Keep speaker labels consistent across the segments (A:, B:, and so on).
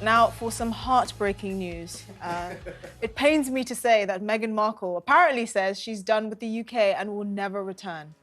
A: Now, for some heartbreaking news. It pains me to say that Meghan Markle apparently says she's done with the UK and will never return.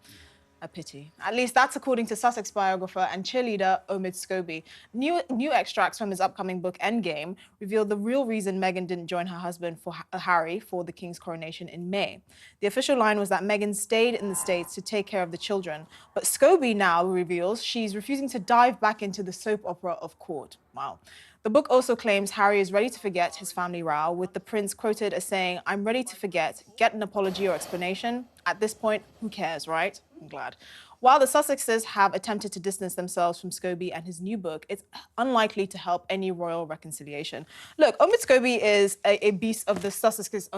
A: A pity. At least that's according to Sussex biographer and cheerleader Omid Scobie. New extracts from his upcoming book, Endgame, reveal the real reason Meghan didn't join her husband, Harry, for the King's coronation in May. The official line was that Meghan stayed in the States to take care of the children. But Scobie now reveals she's refusing to dive back into the soap opera of court. Wow. The book also claims Harry is ready to forget his family row, with the prince quoted as saying, "I'm ready to forget, get an apology or explanation. At this point, who cares, right?" I'm glad. While the Sussexes have attempted to distance themselves from Scobie and his new book, it's unlikely to help any royal reconciliation. Look, Omid Scobie is a beast of the Sussexes'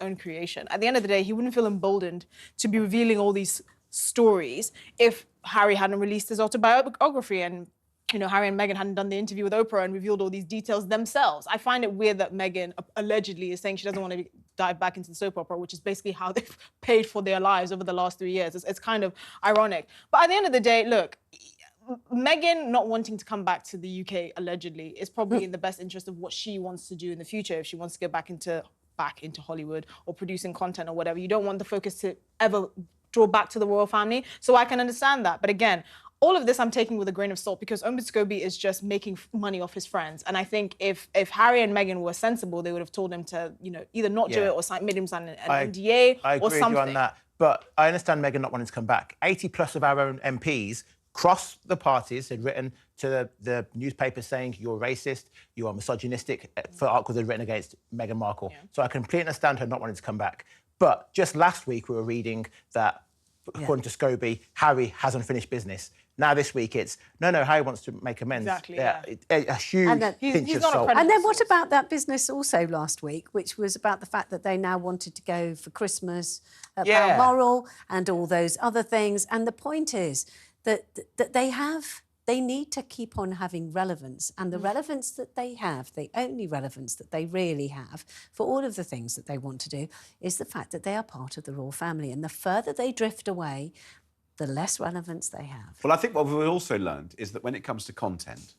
A: own creation. At the end of the day, he wouldn't feel emboldened to be revealing all these stories if Harry hadn't released his autobiography and Harry and Meghan hadn't done the interview with Oprah and revealed all these details themselves. I find it weird that Meghan allegedly is saying she doesn't want to dive back into the soap opera, which is basically how they've paid for their lives over the last 3 years. It's kind of ironic. But at the end of the day, look, Meghan not wanting to come back to the UK, allegedly, is probably in the best interest of what she wants to do in the future if she wants to go back into Hollywood or producing content or whatever. You don't want the focus to ever draw back to the royal family. So I can understand that. But again, all of this I'm taking with a grain of salt because Omid Scobie is just making money off his friends. And I think if Harry and Meghan were sensible, they would have told him to, either not do it or made him sign an NDA
B: I
A: or
B: agree
A: something.
B: with you on that. But I understand Meghan not wanting to come back. 80 plus of our own MPs cross the parties had written to the newspapers saying you're racist, you are misogynistic for articles they'd written against Meghan Markle. Yeah. So I completely understand her not wanting to come back. But just last week we were reading that, according to Scobie, Harry hasn't finished business. Now this week it's, no, Harry wants to make amends.
A: Exactly,
B: A huge pinch of salt.
C: And then what about that business also last week, which was about the fact that they now wanted to go for Christmas at Balmoral and all those other things. And the point is that they need to keep on having relevance. And the relevance that they have, the only relevance that they really have for all of the things that they want to do is the fact that they are part of the royal family. And the further they drift away, the less relevance they have.
D: Well, I think what we've also learned is that when it comes to content,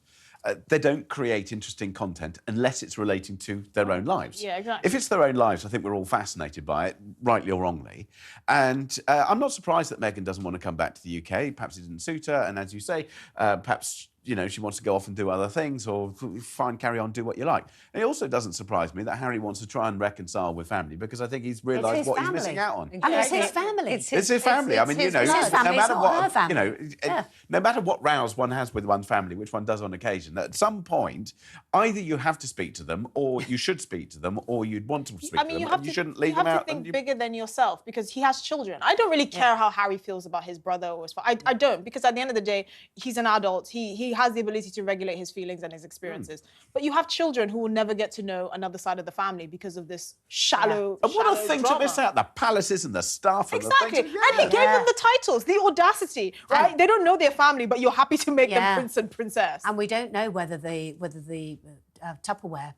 D: they don't create interesting content unless it's relating to their own lives.
A: Yeah, exactly.
D: If it's their own lives, I think we're all fascinated by it, rightly or wrongly. And I'm not surprised that Meghan doesn't want to come back to the UK. Perhaps it didn't suit her. And as you say, perhaps she wants to go off and do other things or fine, carry on, do what you like. And it also doesn't surprise me that Harry wants to try and reconcile with family because I think he's realised what he's missing out on.
C: And it's his family.
D: It's his family. I mean,
C: no matter what,
D: no matter what rows one has with one's family, which one does on occasion, at some point, either you have to speak to them, or you should speak to them, or you'd want to speak to them, and you shouldn't leave them out.
A: You have to think bigger than yourself because he has children. I don't really care how Harry feels about his brother or his father. I don't, because at the end of the day, he's an adult. He has the ability to regulate his feelings and his experiences. But you have children who will never get to know another side of the family because of this shallow
D: And what a thing
A: drama.
D: to miss out, the palaces and the stuff.
A: Exactly.
D: And,
A: And he gave them the titles, the audacity, right? They don't know their family, but you're happy to make them prince and princess.
C: And we don't know whether the Tupperware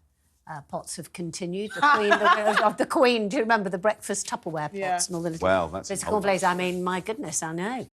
C: pots have continued. The Queen, do you remember the breakfast Tupperware pots and all the little...
D: Well, that's...
C: I mean, my goodness, I know.